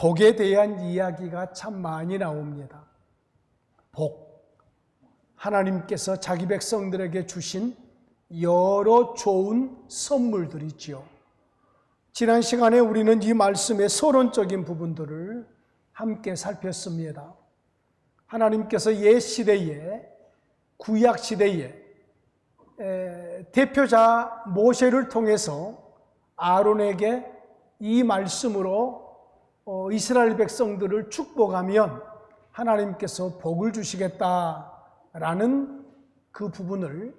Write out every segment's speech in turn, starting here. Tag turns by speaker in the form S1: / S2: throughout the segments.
S1: 복에 대한 이야기가 참 많이 나옵니다. 복, 하나님께서 자기 백성들에게 주신 여러 좋은 선물들이지요. 지난 시간에 우리는 이 말씀의 서론적인 부분들을 함께 살폈습니다. 하나님께서 옛 시대에, 구약 시대에 대표자 모세를 통해서 아론에게 이 말씀으로 이스라엘 백성들을 축복하면 하나님께서 복을 주시겠다라는 그 부분을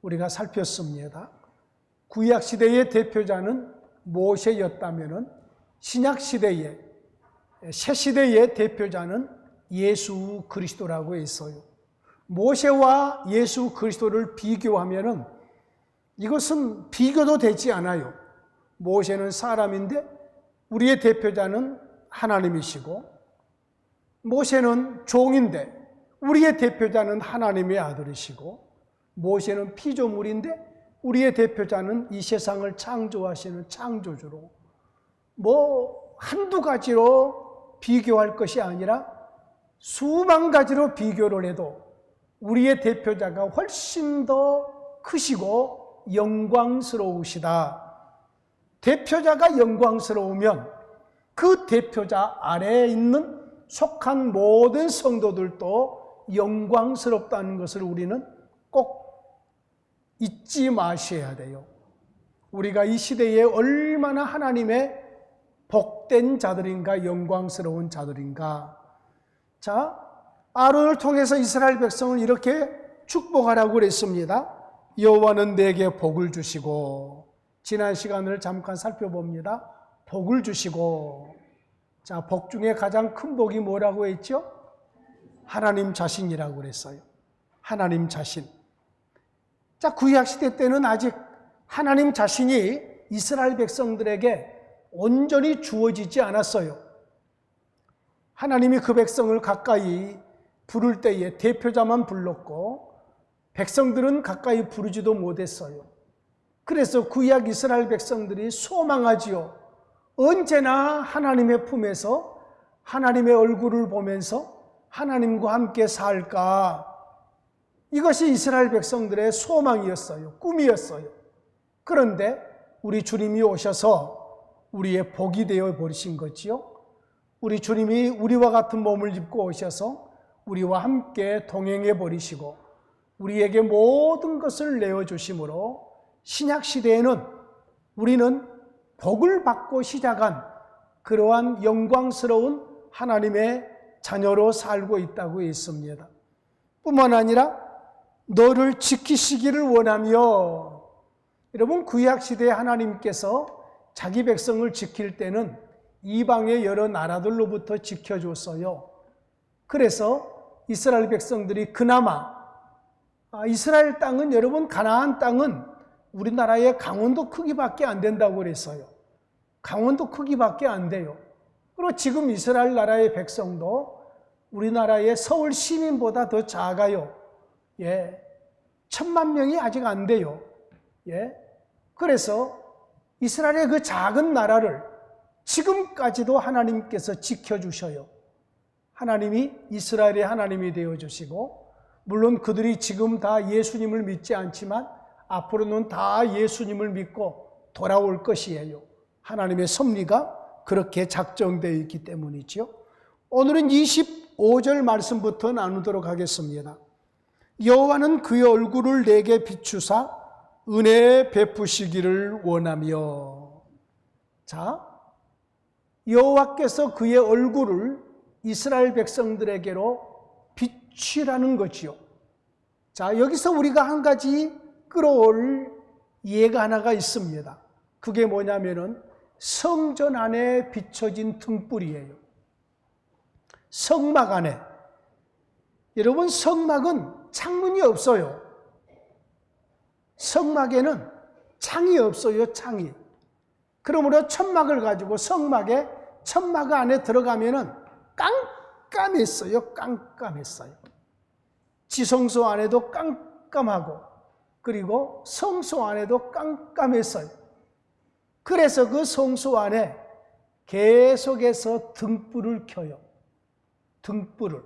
S1: 우리가 살폈습니다. 구약 시대의 대표자는 모세였다면 신약 시대의, 새 시대의 대표자는 예수 그리스도라고 했어요. 모세와 예수 그리스도를 비교하면은 이것은 비교도 되지 않아요. 모세는 사람인데 우리의 대표자는 하나님이시고, 모세는 종인데 우리의 대표자는 하나님의 아들이시고, 모세는 피조물인데 우리의 대표자는 이 세상을 창조하시는 창조주로, 한두 가지로 비교할 것이 아니라 수만 가지로 비교를 해도 우리의 대표자가 훨씬 더 크시고 영광스러우시다. 대표자가 영광스러우면 그 대표자 아래에 있는 속한 모든 성도들도 영광스럽다는 것을 우리는 꼭 잊지 마셔야 돼요. 우리가 이 시대에 얼마나 하나님의 복된 자들인가, 영광스러운 자들인가. 자, 아론을 통해서 이스라엘 백성을 이렇게 축복하라고 그랬습니다. 여호와는 내게 복을 주시고, 지난 시간을 잠깐 살펴봅니다. 복을 주시고, 자, 복 중에 가장 큰 복이 뭐라고 했죠? 하나님 자신이라고 그랬어요. 하나님 자신. 자, 구약시대 때는 아직 하나님 자신이 이스라엘 백성들에게 온전히 주어지지 않았어요. 하나님이 그 백성을 가까이 부를 때에 대표자만 불렀고 백성들은 가까이 부르지도 못했어요. 그래서 구약 이스라엘 백성들이 소망하지요. 언제나 하나님의 품에서 하나님의 얼굴을 보면서 하나님과 함께 살까? 이것이 이스라엘 백성들의 소망이었어요. 꿈이었어요. 그런데 우리 주님이 오셔서 우리의 복이 되어 버리신 거지요. 우리 주님이 우리와 같은 몸을 입고 오셔서 우리와 함께 동행해 버리시고 우리에게 모든 것을 내어주심으로 신약 시대에는 우리는 복을 받고 시작한 그러한 영광스러운 하나님의 자녀로 살고 있다고 했습니다. 뿐만 아니라 너를 지키시기를 원하며, 여러분 구약시대에 하나님께서 자기 백성을 지킬 때는 이방의 여러 나라들로부터 지켜줬어요. 그래서 이스라엘 백성들이 그나마, 이스라엘 땅은, 여러분 가나안 땅은 우리나라의 강원도 크기밖에 안 된다고 그랬어요. 강원도 크기밖에 안 돼요. 그리고 지금 이스라엘 나라의 백성도 우리나라의 서울 시민보다 더 작아요. 1,000만 명이 아직 안 돼요. 그래서 이스라엘의 그 작은 나라를 지금까지도 하나님께서 지켜주셔요. 하나님이 이스라엘의 하나님이 되어주시고, 물론 그들이 지금 다 예수님을 믿지 않지만 앞으로는 다 예수님을 믿고 돌아올 것이에요. 하나님의 섭리가 그렇게 작정되어 있기 때문이죠. 오늘은 25절 말씀부터 나누도록 하겠습니다. 여호와는 그의 얼굴을 내게 비추사 은혜 베푸시기를 원하며. 자, 여호와께서 그의 얼굴을 이스라엘 백성들에게로 비추라는 거지요. 자, 여기서 우리가 한 가지 끌어올 예가 하나가 있습니다. 그게 뭐냐면은 성전 안에 비춰진 등불이에요. 성막 안에. 여러분, 성막은 창문이 없어요. 성막에는 창이 없어요, 창이. 그러므로 천막을 가지고 천막 안에 들어가면은 깜깜했어요, 깜깜했어요. 지성소 안에도 깜깜하고, 그리고 성소 안에도 깜깜했어요. 그래서 그 성소 안에 계속해서 등불을 켜요. 등불을.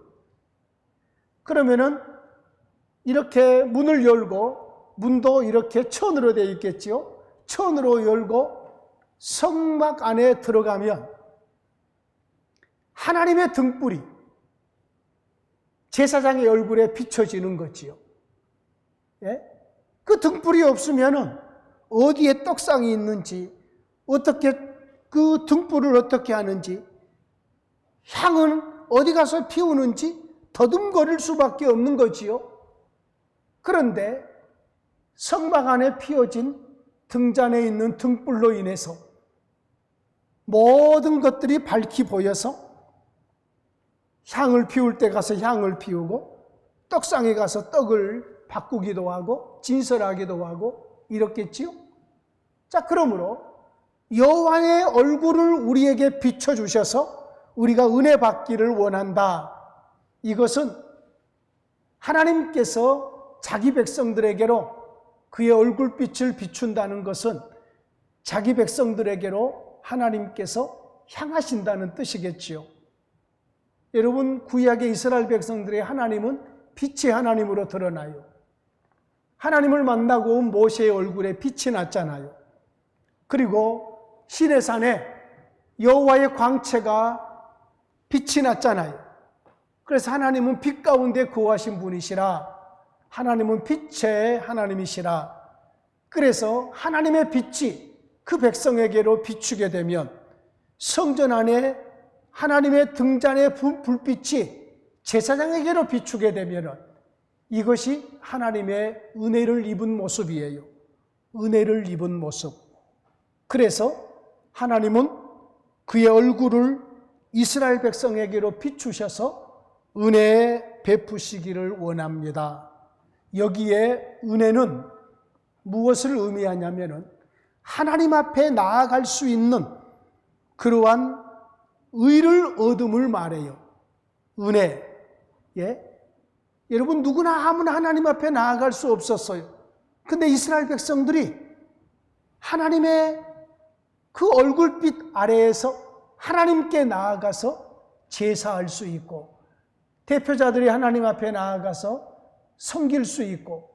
S1: 그러면은 이렇게 문을 열고, 문도 이렇게 천으로 되어 있겠지요. 천으로 열고 성막 안에 들어가면 하나님의 등불이 제사장의 얼굴에 비춰지는 거지요. 예? 그 등불이 없으면은 어디에 떡상이 있는지, 어떻게 그 등불을 어떻게 하는지, 향은 어디 가서 피우는지 더듬거릴 수밖에 없는 거지요. 그런데 성막 안에 피워진 등잔에 있는 등불로 인해서 모든 것들이 밝히 보여서 향을 피울 때 가서 향을 피우고, 떡상에 가서 떡을 바꾸기도 하고 진설하기도 하고 이렇겠지요. 자, 그러므로 여호와의 얼굴을 우리에게 비춰주셔서 우리가 은혜 받기를 원한다. 이것은 하나님께서 자기 백성들에게로 그의 얼굴빛을 비춘다는 것은 자기 백성들에게로 하나님께서 향하신다는 뜻이겠지요. 여러분, 구약의 이스라엘 백성들의 하나님은 빛의 하나님으로 드러나요. 하나님을 만나고 온 모세의 얼굴에 빛이 났잖아요. 그리고 시내산에 여호와의 광채가 빛이 났잖아요. 그래서 하나님은 빛 가운데 거하신 분이시라. 하나님은 빛의 하나님이시라. 그래서 하나님의 빛이 그 백성에게로 비추게 되면 성전 안에 하나님의 등잔의 불빛이 제사장에게로 비추게 되면 이것이 하나님의 은혜를 입은 모습이에요. 은혜를 입은 모습. 그래서 하나님은 그의 얼굴을 이스라엘 백성에게로 비추셔서 은혜 베푸시기를 원합니다. 여기에 은혜는 무엇을 의미하냐면은 하나님 앞에 나아갈 수 있는 그러한 의를 얻음을 말해요. 은혜. 예? 여러분, 누구나 아무나 하나님 앞에 나아갈 수 없었어요. 근데 이스라엘 백성들이 하나님의 그 얼굴빛 아래에서 하나님께 나아가서 제사할 수 있고, 대표자들이 하나님 앞에 나아가서 섬길 수 있고,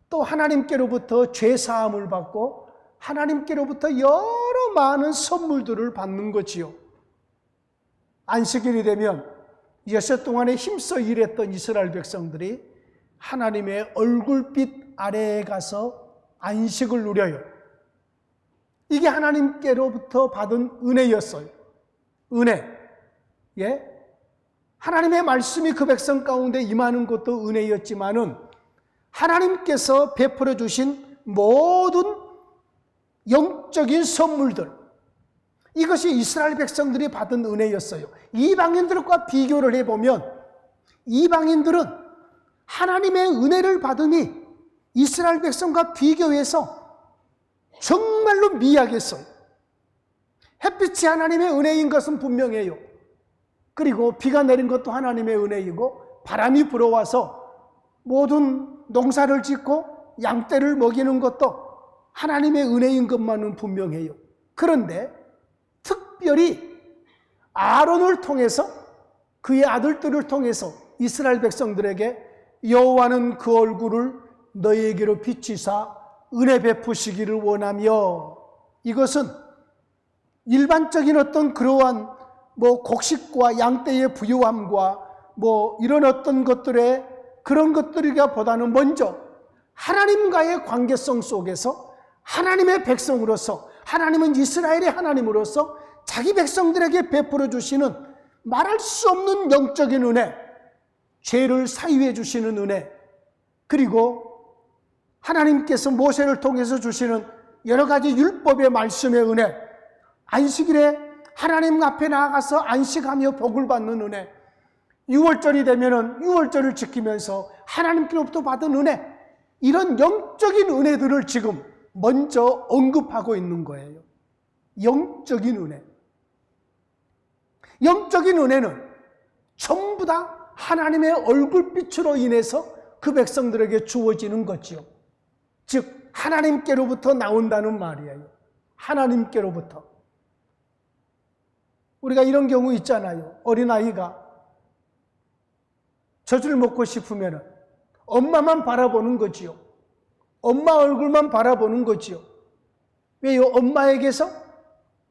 S1: 또 하나님께로부터 죄사함을 받고 하나님께로부터 여러 많은 선물들을 받는 거지요. 안식일이 되면 여섯 동안에 힘써 일했던 이스라엘 백성들이 하나님의 얼굴빛 아래에 가서 안식을 누려요. 이게 하나님께로부터 받은 은혜였어요. 은혜. 예? 하나님의 말씀이 그 백성 가운데 임하는 것도 은혜였지만은 하나님께서 베풀어 주신 모든 영적인 선물들, 이것이 이스라엘 백성들이 받은 은혜였어요. 이방인들과 비교를 해보면 이방인들은 하나님의 은혜를 받으니 이스라엘 백성과 비교해서 정말로 미약했어요. 햇빛이 하나님의 은혜인 것은 분명해요. 그리고 비가 내린 것도 하나님의 은혜이고, 바람이 불어와서 모든 농사를 짓고 양떼를 먹이는 것도 하나님의 은혜인 것만은 분명해요. 그런데 특별히 아론을 통해서, 그의 아들들을 통해서 이스라엘 백성들에게 여호와는 그 얼굴을 너희에게로 비치사 은혜 베푸시기를 원하며, 이것은 일반적인 어떤 그러한 곡식과 양떼의 부유함과 이런 어떤 것들의 그런 것들이가 보다는 먼저 하나님과의 관계성 속에서 하나님의 백성으로서, 하나님은 이스라엘의 하나님으로서 자기 백성들에게 베풀어 주시는 말할 수 없는 영적인 은혜, 죄를 사유해 주시는 은혜, 그리고 하나님께서 모세를 통해서 주시는 여러 가지 율법의 말씀의 은혜, 안식일에 하나님 앞에 나아가서 안식하며 복을 받는 은혜, 6월절이 되면은 6월절을 지키면서 하나님께로부터 받은 은혜, 이런 영적인 은혜들을 지금 먼저 언급하고 있는 거예요. 영적인 은혜. 영적인 은혜는 전부 다 하나님의 얼굴빛으로 인해서 그 백성들에게 주어지는 거지요. 즉 하나님께로부터 나온다는 말이에요. 하나님께로부터. 우리가 이런 경우 있잖아요. 어린아이가 젖을 먹고 싶으면 엄마만 바라보는 거지요. 엄마 얼굴만 바라보는 거지요. 왜요? 엄마에게서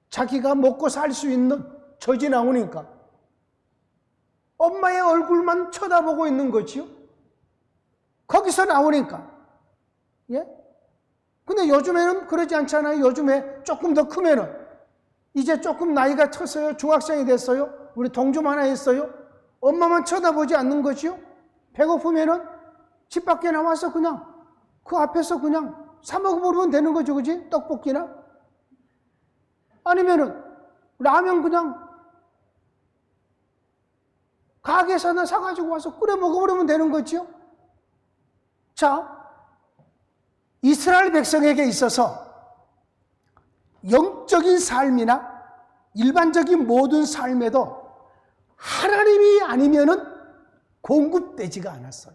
S1: 자기가 먹고 살 수 있는 젖이 나오니까 엄마의 얼굴만 쳐다보고 있는 거지요. 거기서 나오니까. 예? 근데 요즘에는 그러지 않잖아요. 요즘에 조금 더 크면은 이제 조금 나이가 쳤어요. 중학생이 됐어요. 우리 동좀 하나 했어요. 엄마만 쳐다보지 않는 거지요. 배고프면은 집 밖에 나와서 그냥 그 앞에서 그냥 사 먹어버리면 되는 거죠. 그지? 떡볶이나. 아니면은 라면 그냥 가게에서 하나 사가지고 와서 끓여 먹어버리면 되는 거지요. 자, 이스라엘 백성에게 있어서 영적인 삶이나 일반적인 모든 삶에도 하나님이 아니면은 공급되지가 않았어요.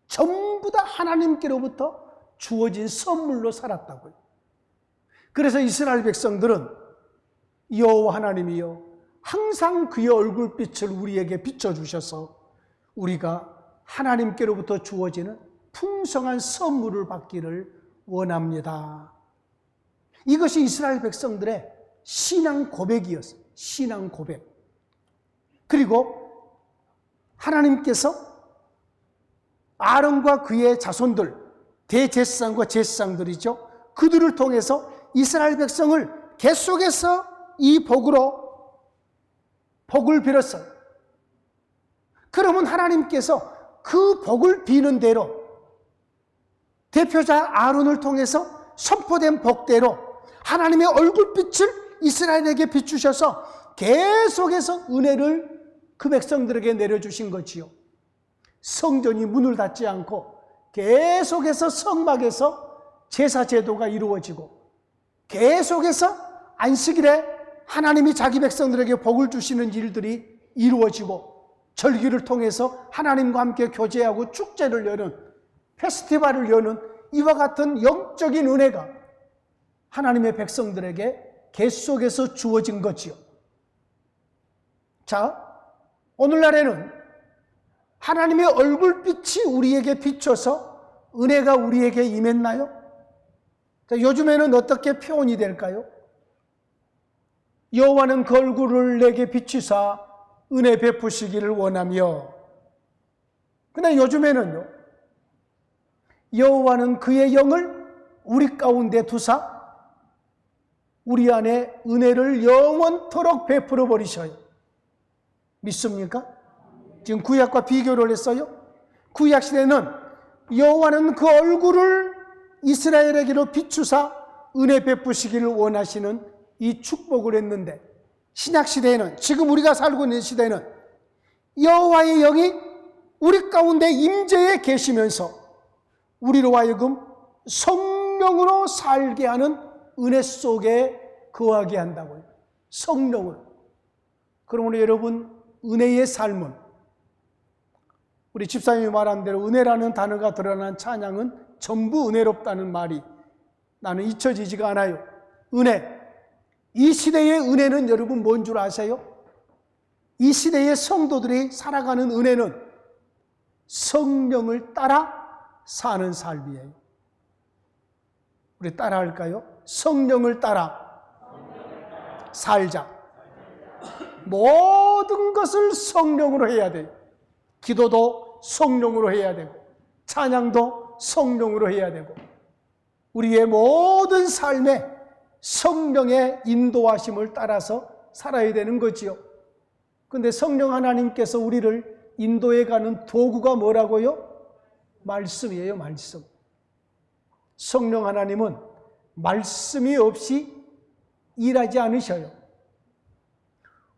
S1: 전부 다 하나님께로부터 주어진 선물로 살았다고요. 그래서 이스라엘 백성들은 여호와 하나님이여 항상 그의 얼굴빛을 우리에게 비춰주셔서 우리가 하나님께로부터 주어지는 풍성한 선물을 받기를 원합니다. 이것이 이스라엘 백성들의 신앙 고백이었어요. 신앙 고백. 그리고 하나님께서 아론과 그의 자손들, 대제사장과 제사장들이죠. 그들을 통해서 이스라엘 백성을 계속해서 이 복으로 복을 빌었어요. 그러면 하나님께서 그 복을 비는 대로 대표자 아론을 통해서 선포된 복대로 하나님의 얼굴빛을 이스라엘에게 비추셔서 계속해서 은혜를 그 백성들에게 내려주신 거지요. 성전이 문을 닫지 않고 계속해서 성막에서 제사 제도가 이루어지고 계속해서 안식일에 하나님이 자기 백성들에게 복을 주시는 일들이 이루어지고 절기를 통해서 하나님과 함께 교제하고 축제를 여는 페스티벌을 여는 이와 같은 영적인 은혜가 하나님의 백성들에게 계속해서 주어진 거지요. 자, 오늘날에는 하나님의 얼굴빛이 우리에게 비춰서 은혜가 우리에게 임했나요? 자, 요즘에는 어떻게 표현이 될까요? 여호와는 그 얼굴을 내게 비추사 은혜 베푸시기를 원하며. 근데 요즘에는요, 여호와는 그의 영을 우리 가운데 두사 우리 안에 은혜를 영원토록 베풀어 버리셔요. 믿습니까? 지금 구약과 비교를 했어요. 구약 시대는 여호와는 그 얼굴을 이스라엘에게로 비추사 은혜 베푸시기를 원하시는 이 축복을 했는데, 신약 시대에는, 지금 우리가 살고 있는 시대에는 여호와의 영이 우리 가운데 임재해 계시면서 우리로 하여금 성령으로 살게 하는 은혜 속에 거하게 한다고요. 성령으로. 그러므로 여러분, 은혜의 삶은, 우리 집사님이 말한 대로 은혜라는 단어가 드러난 찬양은 전부 은혜롭다는 말이 나는 잊혀지지가 않아요. 은혜. 이 시대의 은혜는 여러분 뭔 줄 아세요? 이 시대의 성도들이 살아가는 은혜는 성령을 따라 사는 삶이에요. 우리 따라 할까요? 성령을 따라 살자. 모든 것을 성령으로 해야 돼요. 기도도 성령으로 해야 되고 찬양도 성령으로 해야 되고 우리의 모든 삶에 성령의 인도하심을 따라서 살아야 되는 거지요. 그런데 성령 하나님께서 우리를 인도해 가는 도구가 뭐라고요? 말씀이에요. 말씀. 성령 하나님은 말씀이 없이 일하지 않으셔요.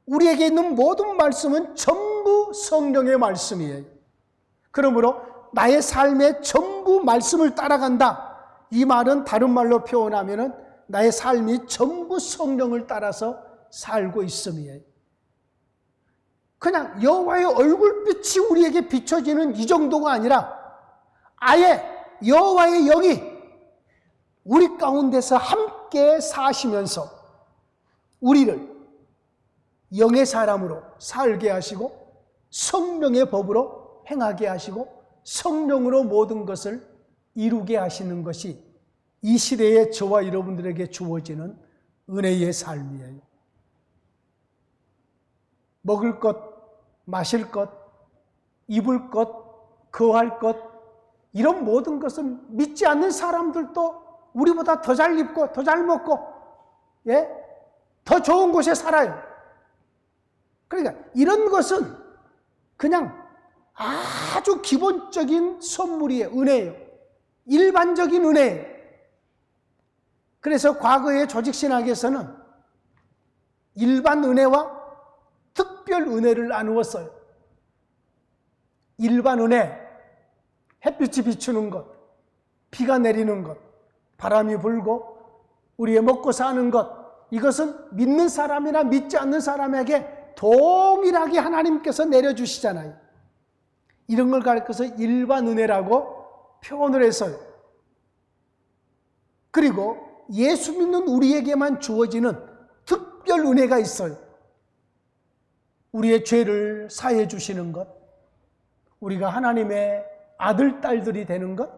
S1: 우리에게 있는 모든 말씀은 전부 성령의 말씀이에요. 그러므로 나의 삶에 전부 말씀을 따라간다. 이 말은 다른 말로 표현하면은 나의 삶이 전부 성령을 따라서 살고 있음이에요. 그냥 여호와의 얼굴빛이 우리에게 비춰지는 이 정도가 아니라 아예 여호와의 영이 우리 가운데서 함께 사시면서 우리를 영의 사람으로 살게 하시고 성령의 법으로 행하게 하시고 성령으로 모든 것을 이루게 하시는 것이 이 시대에 저와 여러분들에게 주어지는 은혜의 삶이에요. 먹을 것, 마실 것, 입을 것, 거할 것, 이런 모든 것은 믿지 않는 사람들도 우리보다 더 잘 입고 더 잘 먹고 더 좋은 곳에 살아요. 그러니까 이런 것은 그냥 아주 기본적인 선물이에요. 은혜예요. 일반적인 은혜예요. 그래서 과거의 조직신학에서는 일반 은혜와 특별 은혜를 나누었어요. 일반 은혜, 햇빛이 비추는 것, 비가 내리는 것, 바람이 불고 우리의 먹고 사는 것, 이것은 믿는 사람이나 믿지 않는 사람에게 동일하게 하나님께서 내려주시잖아요. 이런 걸 가리켜서 일반 은혜라고 표현을 했어요. 그리고 예수 믿는 우리에게만 주어지는 특별 은혜가 있어요. 우리의 죄를 사해 주시는 것, 우리가 하나님의 아들, 딸들이 되는 것,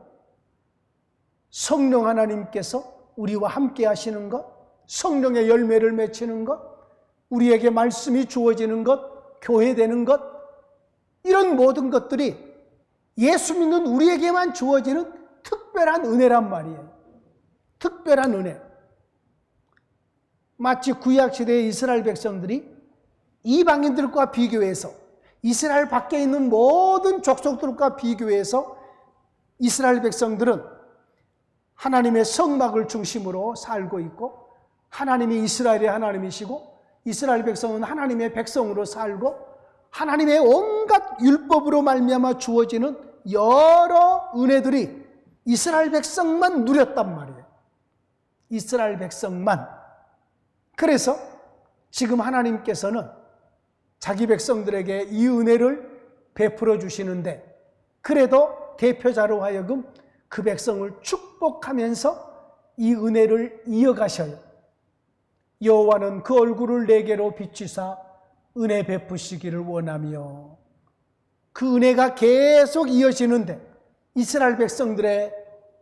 S1: 성령 하나님께서 우리와 함께 하시는 것, 성령의 열매를 맺히는 것, 우리에게 말씀이 주어지는 것, 교회되는 것, 이런 모든 것들이 예수 믿는 우리에게만 주어지는 특별한 은혜란 말이에요. 특별한 은혜. 마치 구약시대의 이스라엘 백성들이 이방인들과 비교해서, 이스라엘 밖에 있는 모든 족속들과 비교해서 이스라엘 백성들은 하나님의 성막을 중심으로 살고 있고, 하나님이 이스라엘의 하나님이시고 이스라엘 백성은 하나님의 백성으로 살고, 하나님의 온갖 율법으로 말미암아 주어지는 여러 은혜들이 이스라엘 백성만 누렸단 말이에요. 이스라엘 백성만. 그래서 지금 하나님께서는 자기 백성들에게 이 은혜를 베풀어 주시는데, 그래도 대표자로 하여금 그 백성을 축복하면서 이 은혜를 이어가셔요. 여호와는 그 얼굴을 내게로 비추사 은혜 베푸시기를 원하며, 그 은혜가 계속 이어지는데 이스라엘 백성들의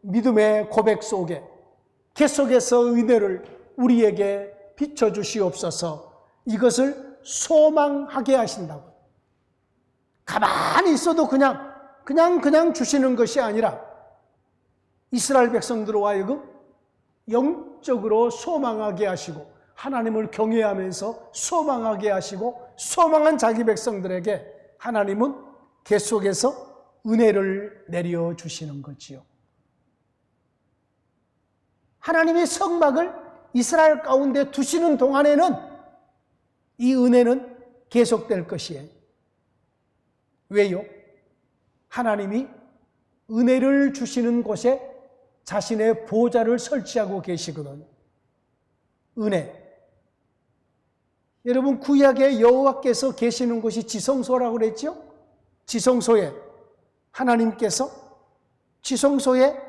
S1: 믿음의 고백 속에 계속해서 은혜를 우리에게 비춰주시옵소서, 이것을 소망하게 하신다고. 가만히 있어도 그냥 주시는 것이 아니라 이스라엘 백성들로 하여금 영적으로 소망하게 하시고, 하나님을 경외하면서 소망하게 하시고, 소망한 자기 백성들에게 하나님은 계속해서 은혜를 내려주시는 거지요. 하나님의 성막을 이스라엘 가운데 두시는 동안에는 이 은혜는 계속될 것이에요. 왜요? 하나님이 은혜를 주시는 곳에 자신의 보좌를 설치하고 계시거든요. 은혜. 여러분, 구약에 여호와께서 계시는 곳이 지성소라고 그랬죠? 지성소에 하나님께서, 지성소에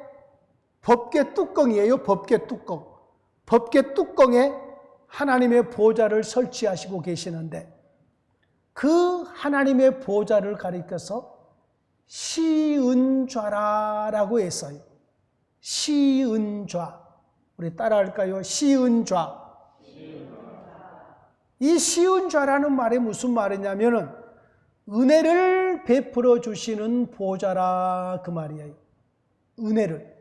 S1: 법궤 뚜껑이에요. 법궤 뚜껑. 법궤 뚜껑에 하나님의 보좌를 설치하시고 계시는데, 그 하나님의 보좌를 가리켜서 시은좌라고 했어요. 시은좌. 우리 따라할까요? 시은좌. 이 시은좌라는 말이 무슨 말이냐면은 은혜를 베풀어 주시는 보좌라, 그 말이에요. 은혜를.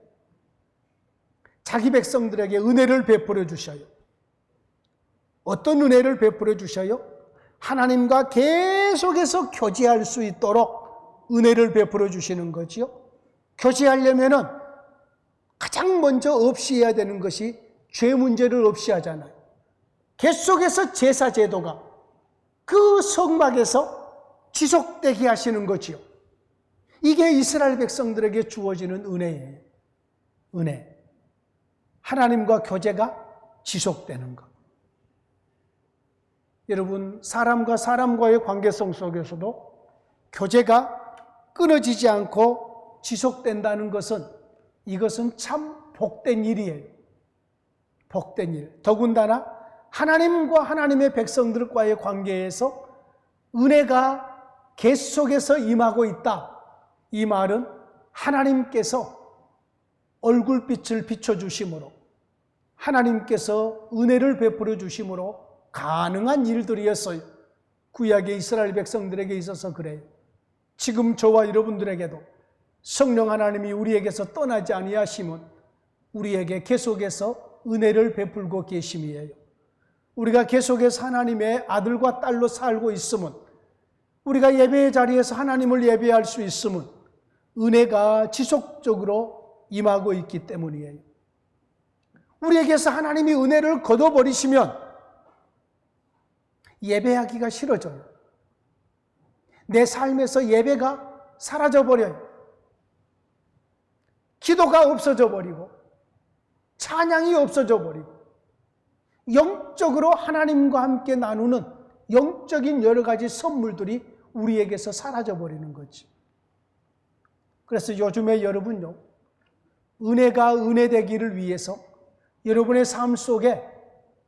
S1: 자기 백성들에게 은혜를 베풀어 주셔요. 어떤 은혜를 베풀어 주셔요? 하나님과 계속해서 교제할 수 있도록 은혜를 베풀어 주시는 거지요. 교제하려면은 가장 먼저 없이해야 되는 것이 죄 문제를 없이하잖아요. 계속해서 제사 제도가 그 성막에서 지속되게 하시는 거지요. 이게 이스라엘 백성들에게 주어지는 은혜예요. 은혜. 하나님과 교제가 지속되는 것. 여러분, 사람과 사람과의 관계성 속에서도 교제가 끊어지지 않고 지속된다는 것은, 이것은 참 복된 일이에요. 복된 일. 더군다나 하나님과 하나님의 백성들과의 관계에서 은혜가 계속해서 임하고 있다. 이 말은 하나님께서 얼굴빛을 비춰주심으로, 하나님께서 은혜를 베풀어 주심으로 가능한 일들이었어요. 구약의 이스라엘 백성들에게 있어서 그래요. 지금 저와 여러분들에게도 성령 하나님이 우리에게서 떠나지 아니하심은 우리에게 계속해서 은혜를 베풀고 계심이에요. 우리가 계속해서 하나님의 아들과 딸로 살고 있음은, 우리가 예배의 자리에서 하나님을 예배할 수 있음은 은혜가 지속적으로 임하고 있기 때문이에요. 우리에게서 하나님이 은혜를 걷어버리시면 예배하기가 싫어져요. 내 삶에서 예배가 사라져버려요. 기도가 없어져 버리고 찬양이 없어져 버리고 영적으로 하나님과 함께 나누는 영적인 여러 가지 선물들이 우리에게서 사라져 버리는 거지. 그래서 요즘에 여러분요, 은혜가 은혜되기를 위해서 여러분의 삶 속에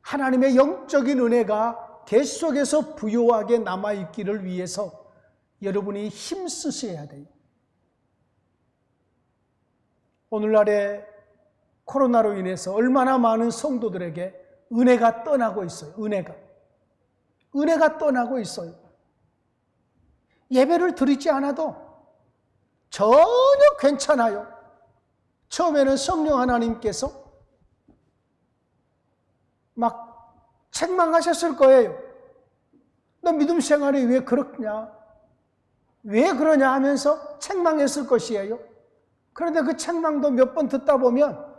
S1: 하나님의 영적인 은혜가 계속해서 부요하게 남아있기를 위해서 여러분이 힘쓰셔야 돼요. 오늘날에 코로나로 인해서 얼마나 많은 성도들에게 은혜가 떠나고 있어요. 은혜가 떠나고 있어요. 예배를 드리지 않아도 전혀 괜찮아요. 처음에는 성령 하나님께서 막 책망하셨을 거예요. 너 믿음 생활이 왜 그렇냐? 왜 그러냐 하면서 책망했을 것이에요. 그런데 그 책망도 몇 번 듣다 보면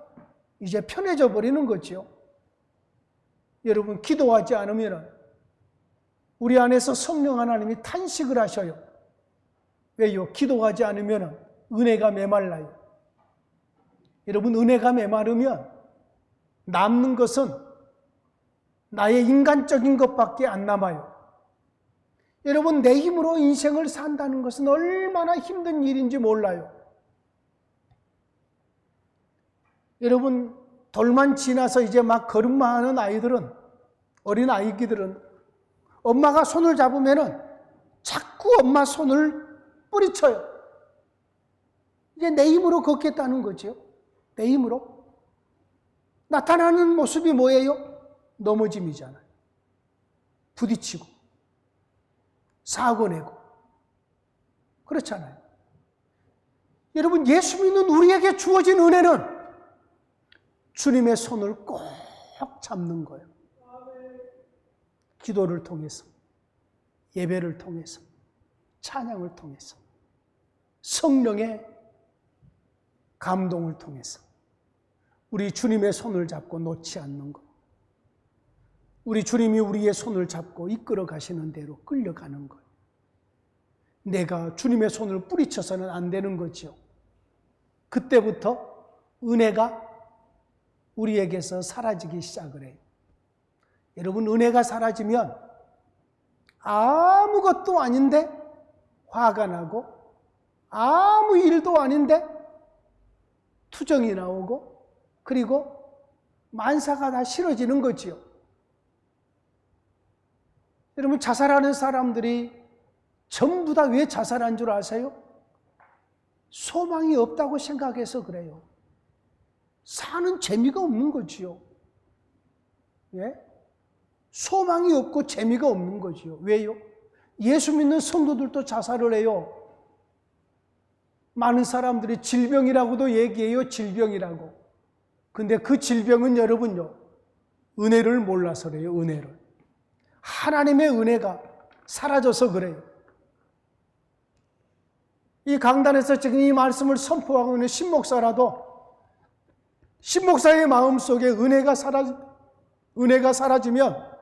S1: 이제 편해져 버리는 거죠. 여러분, 기도하지 않으면 우리 안에서 성령 하나님이 탄식을 하셔요. 왜요? 기도하지 않으면 은혜가 메말라요. 여러분, 은혜가 메마르면 남는 것은 나의 인간적인 것밖에 안 남아요. 여러분, 내 힘으로 인생을 산다는 것은 얼마나 힘든 일인지 몰라요. 여러분, 돌만 지나서 이제 막 걸음마하는 아이들은, 어린 아이들은 엄마가 손을 잡으면은 자꾸 엄마 손을 뿌리쳐요. 이제 내 힘으로 걷겠다는 거죠. 내 힘으로. 나타나는 모습이 뭐예요? 넘어짐이잖아요. 부딪히고 사고 내고 그렇잖아요. 여러분, 예수 믿는 우리에게 주어진 은혜는 주님의 손을 꼭 잡는 거예요. 기도를 통해서, 예배를 통해서, 찬양을 통해서, 성령의 감동을 통해서 우리 주님의 손을 잡고 놓지 않는 것. 우리 주님이 우리의 손을 잡고 이끌어 가시는 대로 끌려가는 것. 내가 주님의 손을 뿌리쳐서는 안 되는 거죠. 그때부터 은혜가 우리에게서 사라지기 시작을 해요. 여러분, 은혜가 사라지면 아무것도 아닌데 화가 나고, 아무 일도 아닌데 투정이 나오고, 그리고 만사가 다 싫어지는 거지요. 여러분, 자살하는 사람들이 전부 다 왜 자살한 줄 아세요? 소망이 없다고 생각해서 그래요. 사는 재미가 없는 거지요. 예? 소망이 없고 재미가 없는 거지요. 왜요? 예수 믿는 성도들도 자살을 해요. 많은 사람들이 질병이라고도 얘기해요. 질병이라고. 근데 그 질병은 여러분요, 은혜를 몰라서 그래요. 은혜를. 하나님의 은혜가 사라져서 그래요. 이 강단에서 지금 이 말씀을 선포하고 있는 신목사라도 신목사의 마음속에 은혜가 사라지면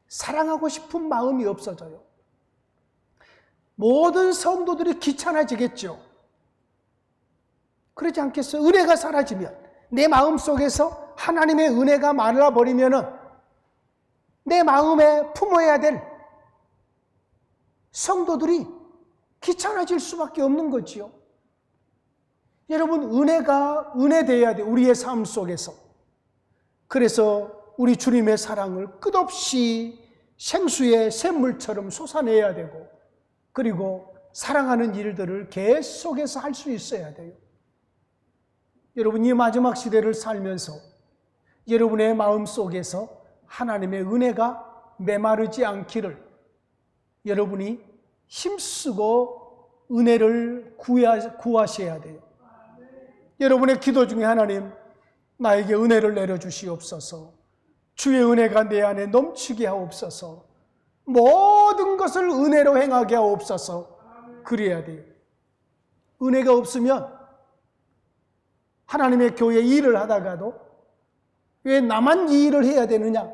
S1: 사랑하고 싶은 마음이 없어져요. 모든 성도들이 귀찮아지겠죠. 그러지 않겠어요? 은혜가 사라지면, 내 마음속에서 하나님의 은혜가 말라버리면 내 마음에 품어야 될 성도들이 귀찮아질 수밖에 없는 거지요. 여러분, 은혜가 은혜되어야 돼요. 우리의 삶 속에서. 그래서 우리 주님의 사랑을 끝없이 생수의 샘물처럼 솟아내야 되고, 그리고 사랑하는 일들을 계속해서 할 수 있어야 돼요. 여러분, 이 마지막 시대를 살면서 여러분의 마음속에서 하나님의 은혜가 메마르지 않기를 여러분이 힘쓰고 은혜를 구하셔야 돼요. 여러분의 기도 중에 하나님, 나에게 은혜를 내려주시옵소서, 주의 은혜가 내 안에 넘치게 하옵소서, 모든 것을 은혜로 행하게 하옵소서, 그래야 돼요. 은혜가 없으면 하나님의 교회 일을 하다가도 왜 나만 이 일을 해야 되느냐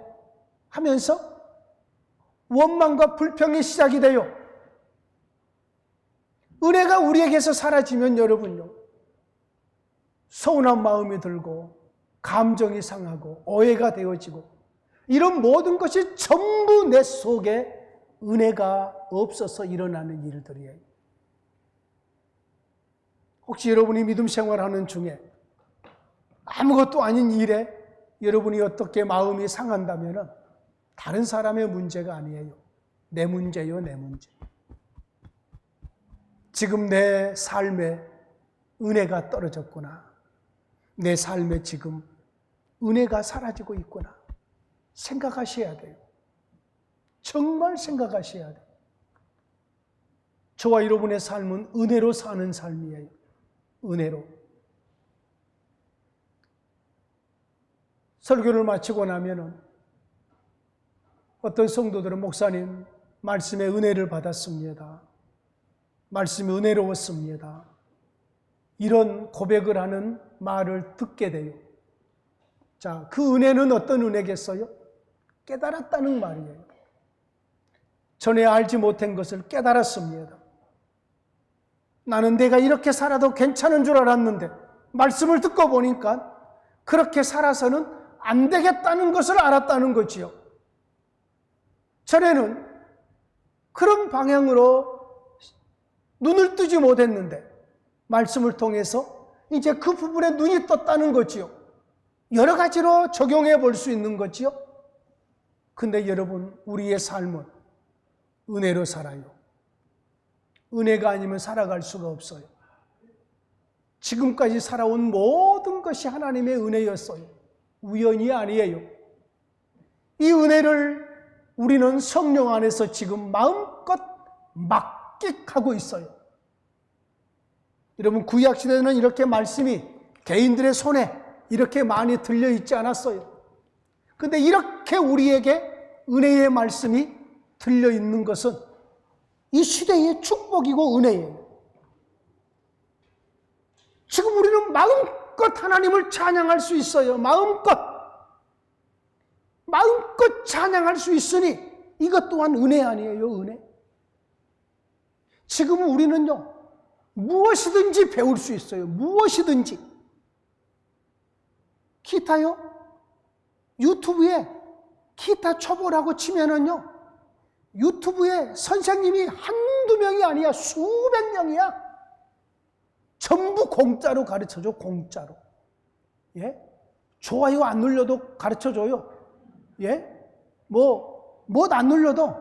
S1: 하면서 원망과 불평이 시작이 돼요. 은혜가 우리에게서 사라지면 여러분요, 서운한 마음이 들고 감정이 상하고 오해가 되어지고, 이런 모든 것이 전부 내 속에 은혜가 없어서 일어나는 일들이에요. 혹시 여러분이 믿음 생활하는 중에 아무것도 아닌 일에 여러분이 어떻게 마음이 상한다면 다른 사람의 문제가 아니에요. 내 문제요, 내 문제. 지금 내 삶에 은혜가 떨어졌구나. 내 삶에 지금 은혜가 사라지고 있구나. 생각하셔야 돼요. 정말 생각하셔야 돼요. 저와 여러분의 삶은 은혜로 사는 삶이에요. 은혜로. 설교를 마치고 나면은 어떤 성도들은 목사님, 말씀의 은혜를 받았습니다. 말씀이 은혜로웠습니다. 이런 고백을 하는 말을 듣게 돼요. 자, 그 은혜는 어떤 은혜겠어요? 깨달았다는 말이에요. 전에 알지 못한 것을 깨달았습니다. 나는 내가 이렇게 살아도 괜찮은 줄 알았는데 말씀을 듣고 보니까 그렇게 살아서는 안 되겠다는 것을 알았다는 거지요. 전에는 그런 방향으로 눈을 뜨지 못했는데 말씀을 통해서 이제 그 부분에 눈이 떴다는 거지요. 여러 가지로 적용해 볼 수 있는 거지요. 근데 여러분, 우리의 삶은 은혜로 살아요. 은혜가 아니면 살아갈 수가 없어요. 지금까지 살아온 모든 것이 하나님의 은혜였어요. 우연이 아니에요. 이 은혜를 우리는 성령 안에서 지금 마음껏 만끽하고 있어요. 여러분, 구약시대에는 이렇게 말씀이 개인들의 손에 이렇게 많이 들려있지 않았어요. 근데 이렇게 우리에게 은혜의 말씀이 들려있는 것은 이 시대의 축복이고 은혜예요. 지금 우리는 마음껏 하나님을 찬양할 수 있어요. 마음껏 찬양할 수 있으니 이것 또한 은혜 아니에요, 은혜? 지금 우리는요, 무엇이든지 배울 수 있어요. 무엇이든지. 기타요? 유튜브에 기타 초보라고 치면은요, 유튜브에 선생님이 한두 명이 아니야, 수백 명이야. 전부 공짜로 가르쳐줘, 공짜로. 예? 좋아요 안 눌려도 가르쳐줘요. 예? 못 안 눌려도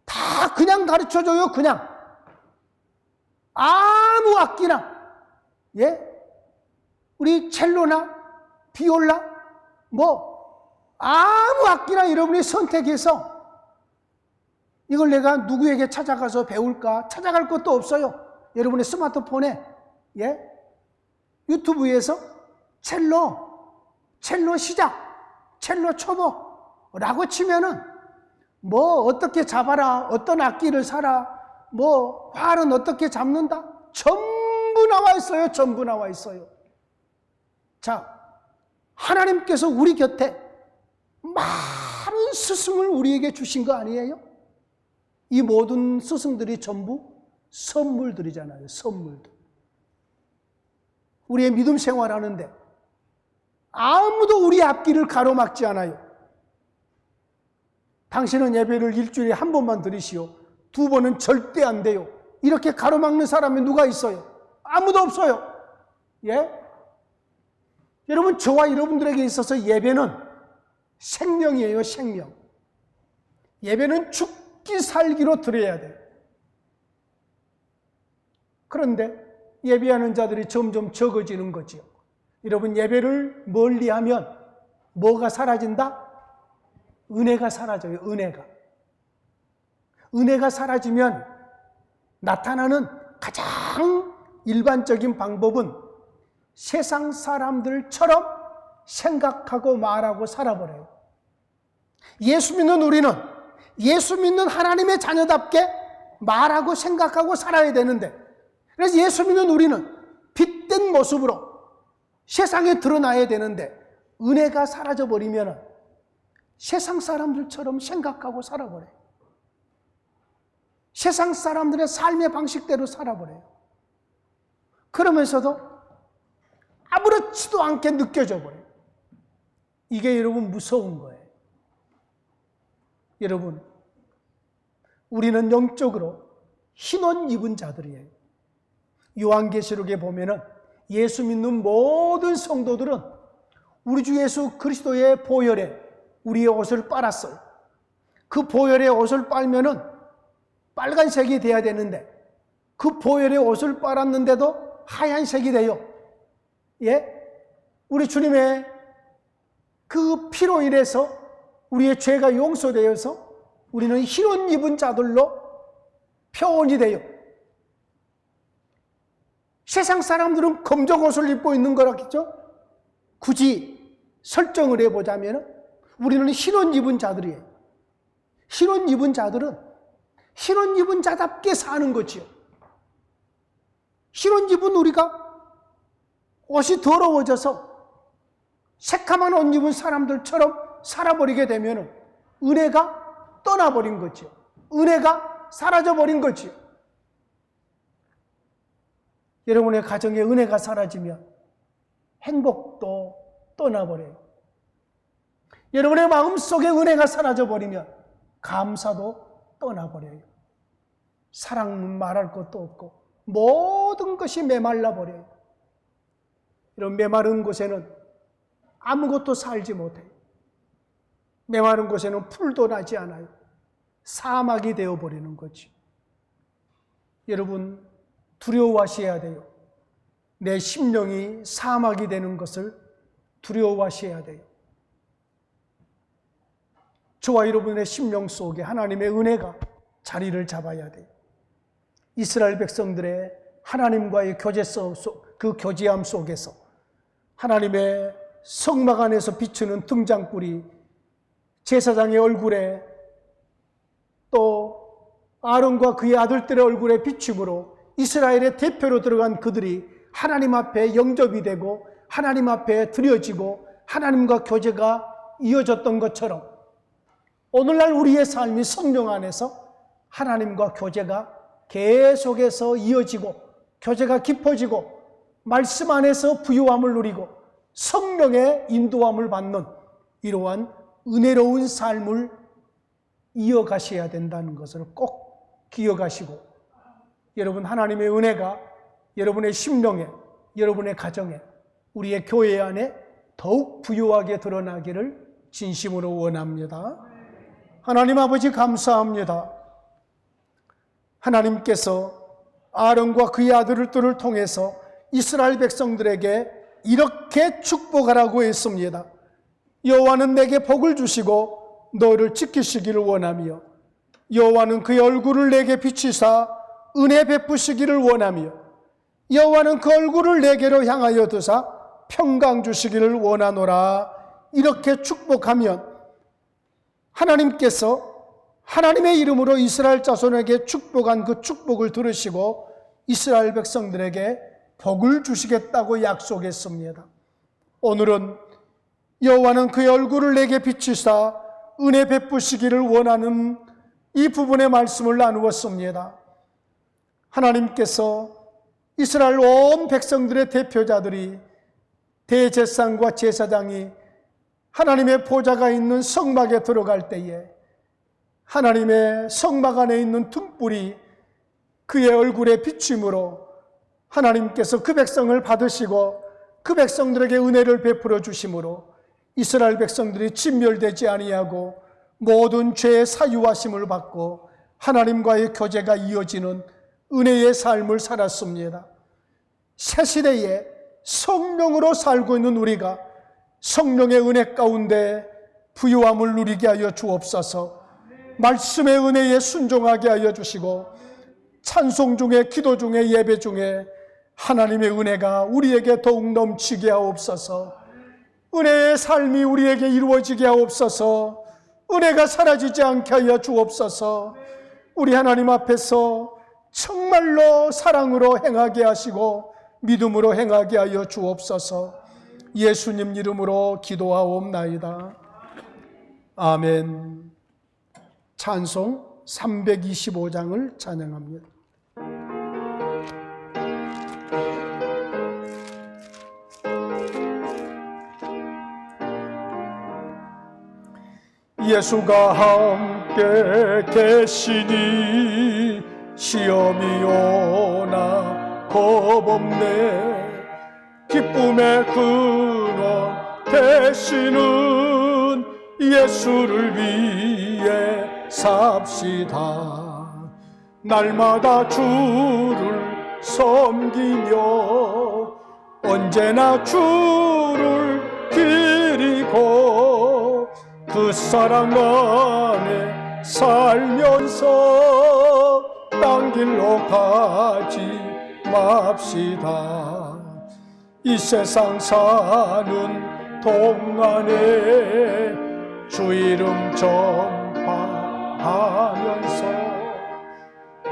S1: 다 그냥 가르쳐줘요, 그냥. 아무 악기나, 예? 우리 첼로나, 비올라, 아무 악기나 여러분이 선택해서 이걸 내가 누구에게 찾아가서 배울까? 찾아갈 것도 없어요. 여러분의 스마트폰에, 예? 유튜브에서 첼로 시작, 첼로 초보라고 치면은 어떻게 잡아라, 어떤 악기를 사라, 활은 어떻게 잡는다? 전부 나와 있어요. 전부 나와 있어요. 자, 하나님께서 우리 곁에 많은 스승을 우리에게 주신 거 아니에요? 이 모든 스승들이 전부 선물들이잖아요. 선물들. 우리의 믿음 생활하는데 아무도 우리 앞길을 가로막지 않아요. 당신은 예배를 일주일에 한 번만 드리시오. 2번은 절대 안 돼요. 이렇게 가로막는 사람이 누가 있어요? 아무도 없어요. 예? 여러분, 저와 여러분들에게 있어서 예배는 생명이에요, 생명. 예배는 죽기 살기로 드려야 돼요. 그런데 예배하는 자들이 점점 적어지는 거지요. 여러분, 예배를 멀리하면 뭐가 사라진다? 은혜가 사라져요, 은혜가. 은혜가 사라지면 나타나는 가장 일반적인 방법은 세상 사람들처럼 생각하고 말하고 살아버려요. 예수 믿는 우리는 예수 믿는 하나님의 자녀답게 말하고 생각하고 살아야 되는데, 그래서 예수 믿는 우리는 빛된 모습으로 세상에 드러나야 되는데, 은혜가 사라져버리면 세상 사람들처럼 생각하고 살아버려요. 세상 사람들의 삶의 방식대로 살아버려요. 그러면서도 아무렇지도 않게 느껴져 버려요. 이게 여러분 무서운 거예요. 여러분, 우리는 영적으로 흰옷 입은 자들이에요. 요한계시록에 보면은 예수 믿는 모든 성도들은 우리 주 예수 그리스도의 보혈에 우리의 옷을 빨았어요. 그 보혈의 옷을 빨면은 빨간색이 돼야 되는데, 그 보혈의 옷을 빨았는데도 하얀색이 돼요. 예? 우리 주님의 그 피로 인해서 우리의 죄가 용서되어서 우리는 흰옷 입은 자들로 표현이 돼요. 세상 사람들은 검정 옷을 입고 있는 거라겠죠? 굳이 설정을 해보자면 우리는 흰옷 입은 자들이에요. 흰옷 입은 자들은 흰옷 입은 자답게 사는 거지요. 흰옷 입은 우리가 옷이 더러워져서 새카만 옷 입은 사람들처럼 살아버리게 되면 은혜가 떠나버린 거지요. 은혜가 사라져버린 거지요. 여러분의 가정에 은혜가 사라지면 행복도 떠나버려요. 여러분의 마음속에 은혜가 사라져버리면 감사도 떠나버려요. 사랑은 말할 것도 없고 모든 것이 메말라버려요. 이런 메마른 곳에는 아무것도 살지 못해요. 메마른 곳에는 풀도 나지 않아요. 사막이 되어버리는 거죠. 여러분, 두려워하셔야 돼요. 내 심령이 사막이 되는 것을 두려워하셔야 돼요. 저와 여러분의 심령 속에 하나님의 은혜가 자리를 잡아야 돼요. 이스라엘 백성들의 하나님과의 그 교제함 속에서 하나님의 성막 안에서 비추는 등잔불이 제사장의 얼굴에 또 아론과 그의 아들들의 얼굴에 비춤으로 이스라엘의 대표로 들어간 그들이 하나님 앞에 영접이 되고 하나님 앞에 드려지고 하나님과 교제가 이어졌던 것처럼 오늘날 우리의 삶이 성령 안에서 하나님과 교제가 계속해서 이어지고 교제가 깊어지고 말씀 안에서 부유함을 누리고 성령의 인도함을 받는 이러한 은혜로운 삶을 이어가셔야 된다는 것을 꼭 기억하시고, 여러분, 하나님의 은혜가 여러분의 심령에, 여러분의 가정에, 우리의 교회 안에 더욱 부유하게 드러나기를 진심으로 원합니다. 하나님 아버지, 감사합니다. 하나님께서 아론과 그의 아들들을 통해서 이스라엘 백성들에게 이렇게 축복하라고 했습니다. 여호와는 내게 복을 주시고 너를 지키시기를 원하며 여호와는 그의 얼굴을 내게 비추사 은혜 베푸시기를 원하며 여호와는 그 얼굴을 내게로 향하여 두사 평강 주시기를 원하노라. 이렇게 축복하면 하나님께서 하나님의 이름으로 이스라엘 자손에게 축복한 그 축복을 들으시고 이스라엘 백성들에게 복을 주시겠다고 약속했습니다. 오늘은 여호와는 그의 얼굴을 내게 비추사 은혜 베푸시기를 원하는 이 부분의 말씀을 나누었습니다. 하나님께서 이스라엘 온 백성들의 대표자들이 대제사장과 제사장이 하나님의 보좌가 있는 성막에 들어갈 때에 하나님의 성막 안에 있는 등불이 그의 얼굴에 비춤으로 하나님께서 그 백성을 받으시고 그 백성들에게 은혜를 베풀어 주심으로 이스라엘 백성들이 진멸되지 아니하고 모든 죄의 사유하심을 받고 하나님과의 교제가 이어지는 은혜의 삶을 살았습니다. 새 시대에 성령으로 살고 있는 우리가 성령의 은혜 가운데 부유함을 누리게 하여 주옵소서. 말씀의 은혜에 순종하게 하여 주시고 찬송 중에, 기도 중에, 예배 중에 하나님의 은혜가 우리에게 더욱 넘치게 하옵소서. 은혜의 삶이 우리에게 이루어지게 하옵소서. 은혜가 사라지지 않게 하여 주옵소서. 우리 하나님 앞에서 정말로 사랑으로 행하게 하시고 믿음으로 행하게 하여 주옵소서. 예수님 이름으로 기도하옵나이다. 아멘. 찬송 325장을 찬양합니다. 예수가 함께 계시니 시험이 오나 겁없네. 기쁨의 근원 되시는 예수를 위해 삽시다. 날마다 주를 섬기며 언제나 주를 기리고 그 사랑 안에 살면서 딴 길로 가지 맙시다. 이 세상 사는 동안에 주 이름 전파하면서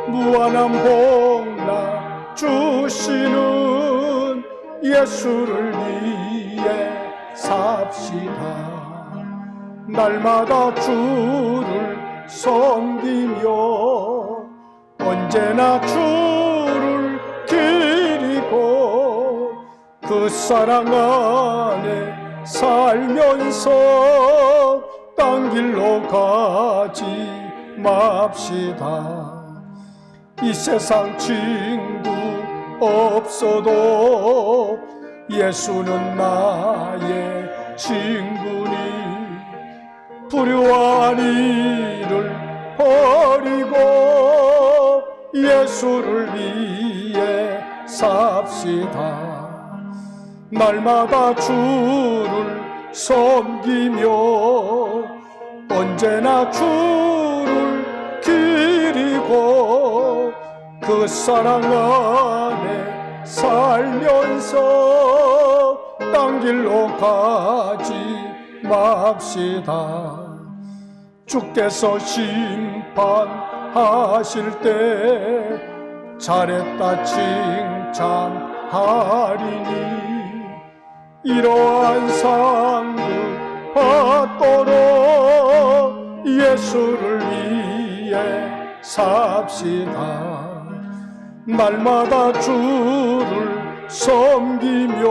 S1: 무한한 복락 주시는 예수를 위해 삽시다. 날마다 주를 섬기며 언제나 주를 기리고 그 사랑 안에 살면서 딴 길로 가지 맙시다. 이 세상 친구 없어도 예수는 나의 친구니 불효한 일을 버리고 예수를 위해 삽시다. 날마다 주를 섬기며 언제나 주를 기리고 그 사랑 안에 살면서 딴 길로 가지 맙시다. 주께서 심판하실 때 잘했다 칭찬하리니 이러한 상급 받도록 예수를 위해 삽시다. 날마다 주를 섬기며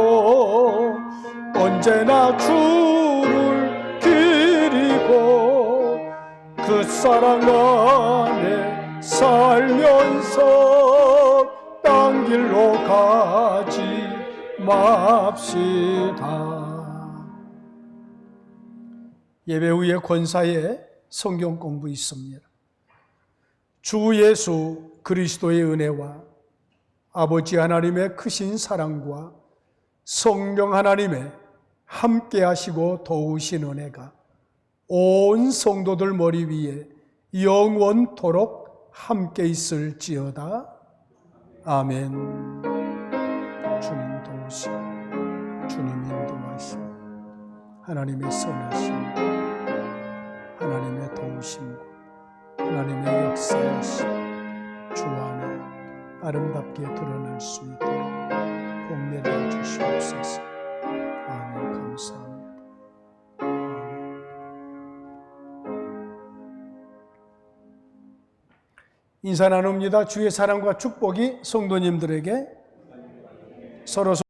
S1: 언제나 주를 기리고 그 사랑 안에 살면서 딴 길로 가지 맙시다. 예배 후에 권사에 성경 공부 있습니다. 주 예수 그리스도의 은혜와 아버지 하나님의 크신 사랑과 성령 하나님의 함께 하시고 도우신 은혜가 온 성도들 머리 위에 영원토록 함께 있을지어다. 아멘. 주님 도우심, 주님 인도하심, 하나님의 선하심, 하나님의 도우심과 하나님의 역사하심 주 안에 아름답게 드러날 수 있도록 복내려 주시옵소서. 아멘. 감사합니다. 아멘. 인사 나눕니다. 주의 사랑과 축복이 성도님들에게 서로